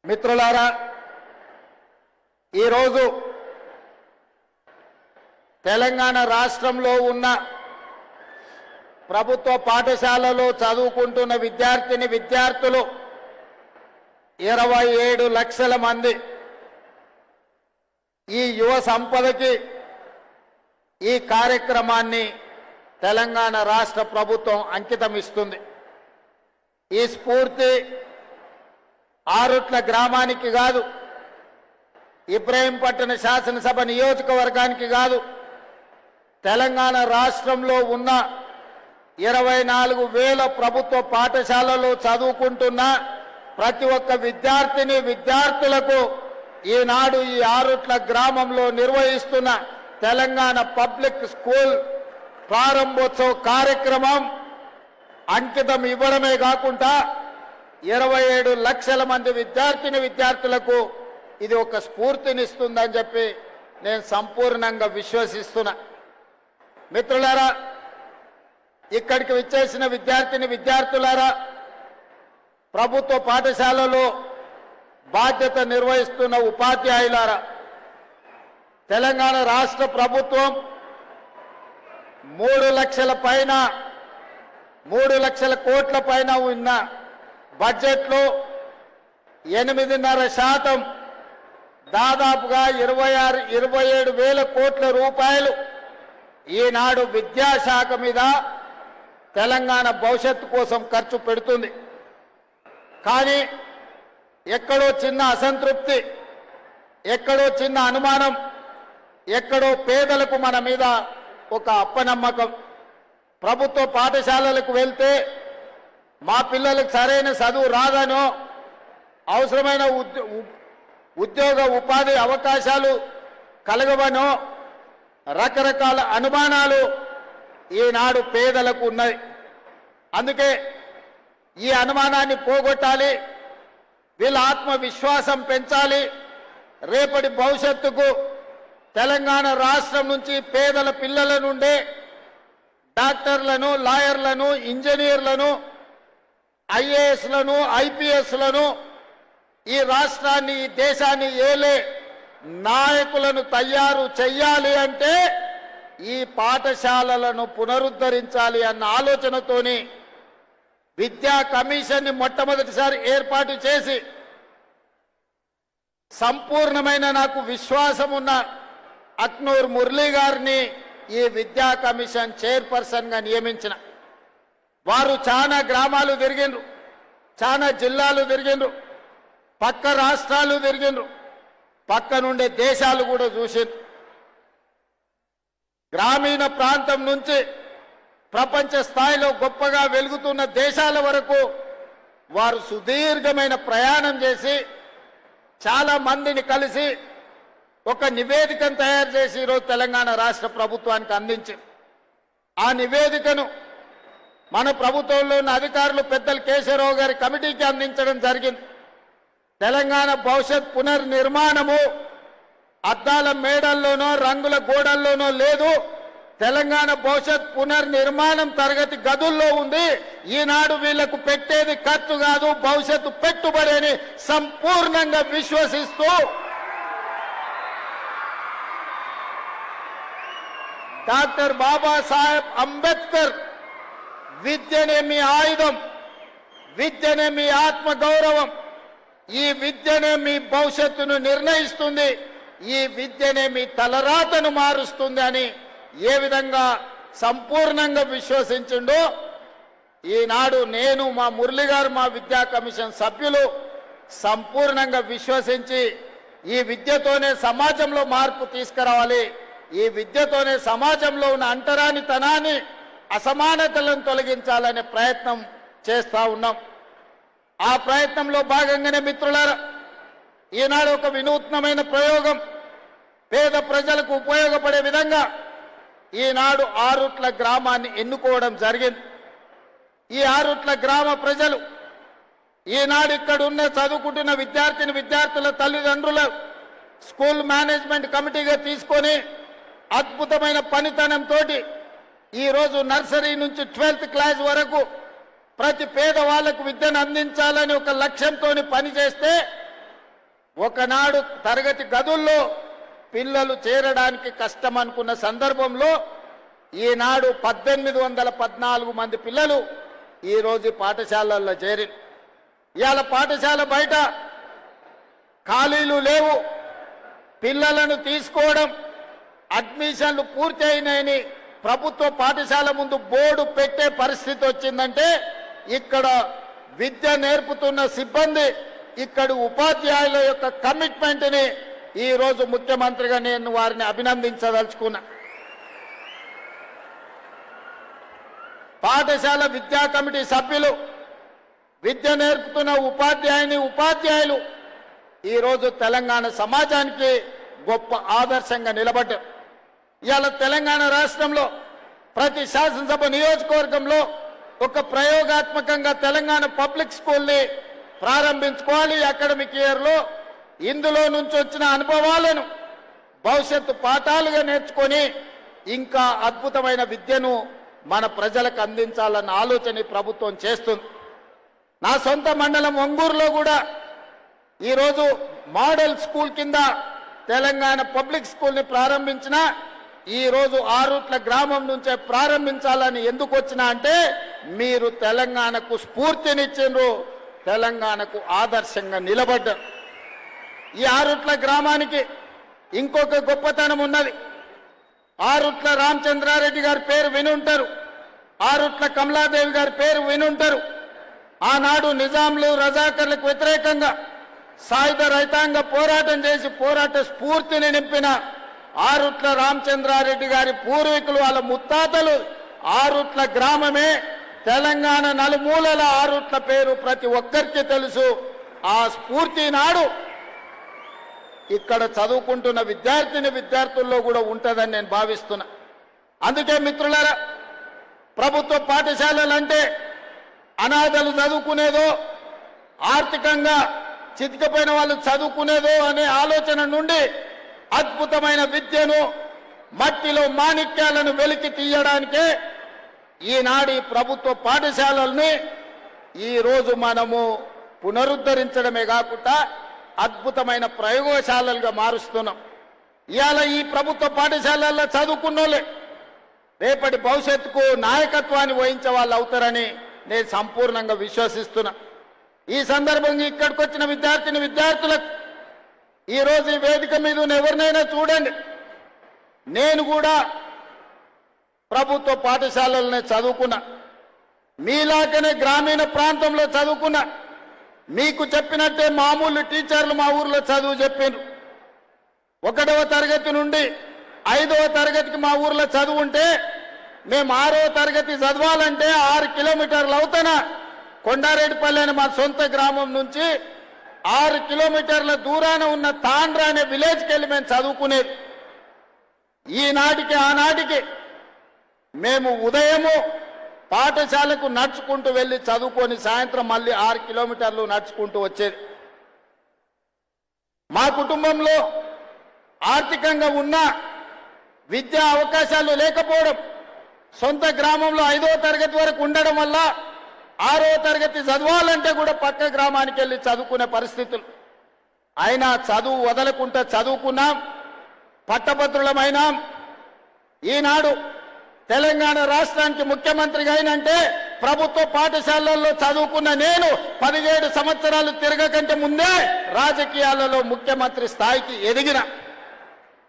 మిత్రులారా, ఈరోజు తెలంగాణ రాష్ట్రంలో ఉన్న ప్రభుత్వ పాఠశాలలో చదువుకుంటున్న విద్యార్థులు 27 లక్షల మంది ఈ యువ సంపదకి ఈ కార్యక్రమాన్ని తెలంగాణ రాష్ట్ర ప్రభుత్వం అంకితం ఇస్తుంది. ఈ స్ఫూర్తి ఆరుట్ల గ్రామానికి కాదు, ఇబ్రహీంపట్నం శాసనసభ నియోజకవర్గానికి కాదు, తెలంగాణ రాష్ట్రంలో ఉన్న 24,000 ప్రభుత్వ పాఠశాలలో చదువుకుంటున్న ప్రతి ఒక్క విద్యార్థులకు ఈనాడు ఈ ఆరుట్ల గ్రామంలో నిర్వహిస్తున్న తెలంగాణ పబ్లిక్ స్కూల్ ప్రారంభోత్సవ కార్యక్రమం అంకితం ఇవ్వడమే కాకుండా 27 లక్షల మంది విద్యార్థులకు ఇది ఒక స్ఫూర్తినిస్తుందని చెప్పి నేను సంపూర్ణంగా విశ్వసిస్తున్నా. మిత్రులారా, ఇక్కడికి విచ్చేసిన విద్యార్థులారా, ప్రభుత్వ పాఠశాలలో బాధ్యత నిర్వహిస్తున్న ఉపాధ్యాయులారా, తెలంగాణ రాష్ట్ర ప్రభుత్వం 3 లక్షల కోట్ల పైన ఉన్న బడ్జెట్లో 8.5% దాదాపుగా 27,000 కోట్ల రూపాయలు ఈనాడు విద్యాశాఖ మీద తెలంగాణ భవిష్యత్తు కోసం ఖర్చు పెడుతుంది. కానీ ఎక్కడో చిన్న అసంతృప్తి, ఎక్కడో చిన్న అనుమానం, ఎక్కడో పేదలకు మన మీద ఒక అప్పనమ్మకం. ప్రభుత్వ పాఠశాలలకు వెళ్తే మా పిల్లలకు సరైన చదువు రాదనో, అవసరమైన ఉద్యోగ ఉపాధి అవకాశాలు కలగవనో రకరకాల అనుమానాలు ఈనాడు పేదలకు ఉన్నాయి. అందుకే ఈ అనుమానాన్ని పోగొట్టాలి, వీళ్ళ ఆత్మవిశ్వాసం పెంచాలి. రేపటి భవిష్యత్తుకు తెలంగాణ రాష్ట్రం నుంచి పేదల పిల్లల నుండే డాక్టర్లను, లాయర్లను, ఇంజనీర్లను, ఐఏఎస్లను, ఐపీఎస్లను, ఈ రాష్ట్రాన్ని, ఈ దేశాన్ని ఏలే నాయకులను తయారు చెయ్యాలి అంటే ఈ పాఠశాలలను పునరుద్ధరించాలి అన్న ఆలోచనతోని విద్యా కమిషన్ని మొట్టమొదటిసారి ఏర్పాటు చేసి సంపూర్ణమైన నాకు విశ్వాసం ఉన్న అక్నూర్ మురళీ గారిని ఈ విద్యా కమిషన్ చైర్పర్సన్ గా నియమించిన. వారు చాలా గ్రామాలు తిరిగిండ్రు, చాలా జిల్లాలు తిరిగిండ్రు, పక్క రాష్ట్రాలు తిరిగిండ్రు, పక్క నుండే దేశాలు కూడా చూసిండ్రు. గ్రామీణ ప్రాంతం నుంచి ప్రపంచ స్థాయిలో గొప్పగా వెలుగుతున్న దేశాల వరకు వారు సుదీర్ఘమైన ప్రయాణం చేసి చాలా మందిని కలిసి ఒక నివేదికను తయారు చేసి ఈరోజు తెలంగాణ రాష్ట్ర ప్రభుత్వానికి అందించారు. ఆ నివేదికను మన ప్రభుత్వంలో ఉన్న అధికారులు పెద్దలు కేశవరావు గారి కమిటీకి అందించడం జరిగింది. తెలంగాణ భవిష్యత్ పునర్నిర్మాణము అద్దాల మేడల్లోనో రంగుల గోడల్లోనో లేదు, తెలంగాణ భవిష్యత్ పునర్నిర్మాణం తరగతి గదుల్లో ఉంది. ఈనాడు వీళ్లకు పెట్టేది ఖర్చు కాదు, భవిష్యత్తు పెట్టుబడి అని సంపూర్ణంగా విశ్వసిస్తూ డాక్టర్ బాబాసాహెబ్ అంబేద్కర్ విద్యనే మీ ఆయుధం, విద్యనే మీ ఆత్మగౌరవం, ఈ విద్యనే మీ భవిష్యత్తును నిర్ణయిస్తుంది, ఈ విద్యనే మీ తలరాతను మారుస్తుంది అని ఏ విధంగా సంపూర్ణంగా విశ్వసించిండో ఈనాడు నేను, మా మురళి గారు, మా విద్యా కమిషన్ సభ్యులు సంపూర్ణంగా విశ్వసించి ఈ విద్యతోనే సమాజంలో మార్పు తీసుకురావాలి, ఈ విద్యతోనే సమాజంలో ఉన్న అంటరానితనాన్ని, అసమానతలను తొలగించాలనే ప్రయత్నం చేస్తా ఉన్నాం. ఆ ప్రయత్నంలో భాగంగానే మిత్రులారా, ఈనాడు ఒక వినూత్నమైన ప్రయోగం పేద ప్రజలకు ఉపయోగపడే విధంగా ఈనాడు ఆరుట్ల గ్రామాన్ని ఎన్నుకోవడం జరిగింది. ఈ ఆరుట్ల గ్రామ ప్రజలు ఈనాడు ఇక్కడ ఉన్న చదువుకుంటున్న విద్యార్థుల తల్లిదండ్రుల స్కూల్ మేనేజ్మెంట్ కమిటీగా తీసుకొని అద్భుతమైన పనితనంతో ఈరోజు నర్సరీ నుంచి 12th క్లాస్ వరకు ప్రతి పేదవాళ్లకు విద్యను అందించాలని ఒక లక్ష్యంతో పనిచేస్తే ఒకనాడు తరగతి గదుల్లో పిల్లలు చేరడానికి కష్టం అనుకున్న సందర్భంలో ఈనాడు 1814 మంది పిల్లలు ఈరోజు పాఠశాలల్లో చేరి ఇవాళ పాఠశాల బయట ఖాళీలు లేవు. పిల్లలను తీసుకోవడం అడ్మిషన్లు పూర్తి అయినాయని ప్రభుత్వ పాఠశాల ముందు బోర్డు పెట్టే పరిస్థితి వచ్చిందంటే ఇక్కడ విద్య నేర్పుతున్న సిబ్బంది, ఇక్కడ ఉపాధ్యాయుల యొక్క కమిట్మెంట్ని ఈ రోజు ముఖ్యమంత్రిగా నేను వారిని అభినందించదలుచుకున్నా. పాఠశాల విద్యా కమిటీ సభ్యులు, విద్య నేర్పుతున్న ఉపాధ్యాయులు ఈరోజు తెలంగాణ సమాజానికి గొప్ప ఆదర్శంగా నిలబడ్డారు. ఇవాళ తెలంగాణ రాష్ట్రంలో ప్రతి శాసనసభ నియోజకవర్గంలో ఒక ప్రయోగాత్మకంగా తెలంగాణ పబ్లిక్ స్కూల్ని ప్రారంభించుకోవాలి. అకాడమిక్ ఇయర్లో ఇందులో నుంచి వచ్చిన అనుభవాలను భవిష్యత్తు పాఠాలుగా నేర్చుకొని ఇంకా అద్భుతమైన విద్యను మన ప్రజలకు అందించాలన్న ఆలోచన ప్రభుత్వం చేస్తుంది. నా సొంత మండలం ఒంగూరులో కూడా ఈరోజు మోడల్ స్కూల్ కింద తెలంగాణ పబ్లిక్ స్కూల్ని ప్రారంభించిన ఈరోజు ఆరుట్ల గ్రామం నుంచే ప్రారంభించాలని ఎందుకు వచ్చినా అంటే మీరు తెలంగాణకు స్ఫూర్తినిచ్చిండ్రు, తెలంగాణకు ఆదర్శంగా నిలబడ్డారు. ఈ ఆరుట్ల గ్రామానికి ఇంకొక గొప్పతనం ఉన్నది. ఆరుట్ల రామచంద్రారెడ్డి గారి పేరు వినుంటారు, ఆరుట్ల కమలాదేవి గారి పేరు వినుంటారు. ఆనాడు నిజాంలు రజాకర్లకు వ్యతిరేకంగా సాయుధ రైతాంగ పోరాటం చేసి పోరాట స్ఫూర్తిని నింపిన ఆరుట్ల రామచంద్రారెడ్డి గారి పూర్వీకులు, వాళ్ళ ముత్తాతలు ఆరుట్ల గ్రామమే. తెలంగాణ నలుమూలల ఆరుట్ల పేరు ప్రతి ఒక్కరికి తెలుసు. ఆ స్ఫూర్తి నాడు ఇక్కడ చదువుకుంటున్న విద్యార్థుల్లో కూడా ఉంటుందని నేను భావిస్తున్నా. అందుకే మిత్రులారా, ప్రభుత్వ పాఠశాలలంటే అనాథలు చదువుకునేదో, ఆర్థికంగా చితికిపోయిన వాళ్ళు చదువుకునేదో అనే ఆలోచన నుండి అద్భుతమైన విద్యను, మట్టిలో మాణిక్యాలను వెలికి తీయడానికే ఈనాడు ప్రభుత్వ పాఠశాలల్ని ఈరోజు మనము పునరుద్ధరించడమే కాకుండా అద్భుతమైన ప్రయోగశాలలుగా మారుస్తున్నాం. ఇవాళ ఈ ప్రభుత్వ పాఠశాలల్లో చదువుకున్నోళ్ళే రేపటి భవిష్యత్తుకు నాయకత్వాన్ని వహించే వాళ్ళు అవుతారని నేను సంపూర్ణంగా విశ్వసిస్తున్నా. ఈ సందర్భంగా ఇక్కడికి వచ్చిన విద్యార్థులకు ఈరోజు ఈ వేదిక మీద ఎవరినైనా చూడండి, నేను కూడా ప్రభుత్వ పాఠశాలలనే చదువుకున్నా, మీలాగనే గ్రామీణ ప్రాంతంలో చదువుకున్నా. మీకు చెప్పినట్టే మామూలు టీచర్లు మా ఊర్లో చదువు చెప్పారు. 1వ తరగతి నుండి 5వ తరగతికి మా ఊర్లో చదువు ఉంటే మేము 6వ తరగతి చదవాలంటే 6 కిలోమీటర్లు అవుతానా కొండారెడ్డిపల్లి అని మా సొంత గ్రామం నుంచి 6 కిలోమీటర్ల దూరాన ఉన్న తాండ్రా అనే విలేజ్కి వెళ్ళి మేము చదువుకునేది. ఆనాటికి మేము ఉదయము పాఠశాలకు నడుచుకుంటూ వెళ్ళి చదువుకొని సాయంత్రం మళ్ళీ 6 కిలోమీటర్లు నడుచుకుంటూ వచ్చేది. మా కుటుంబంలో ఆర్థికంగా ఉన్న విద్యా అవకాశాలు లేకపోవడం, సొంత గ్రామంలో 5వ తరగతి వరకు ఉండడం వల్ల 6వ తరగతి చదవాలంటే కూడా పక్క గ్రామానికి వెళ్ళి చదువుకునే పరిస్థితులు. అయినా చదువు వదలకుండా చదువుకున్నాం, పట్టభద్రులమైనాం. ఈనాడు తెలంగాణ రాష్ట్రానికి ముఖ్యమంత్రిగా అయినంటే ప్రభుత్వ పాఠశాలల్లో చదువుకున్న నేను 17 సంవత్సరాలు తిరగకంటే ముందే రాజకీయాలలో ముఖ్యమంత్రి స్థాయికి ఎదిగిన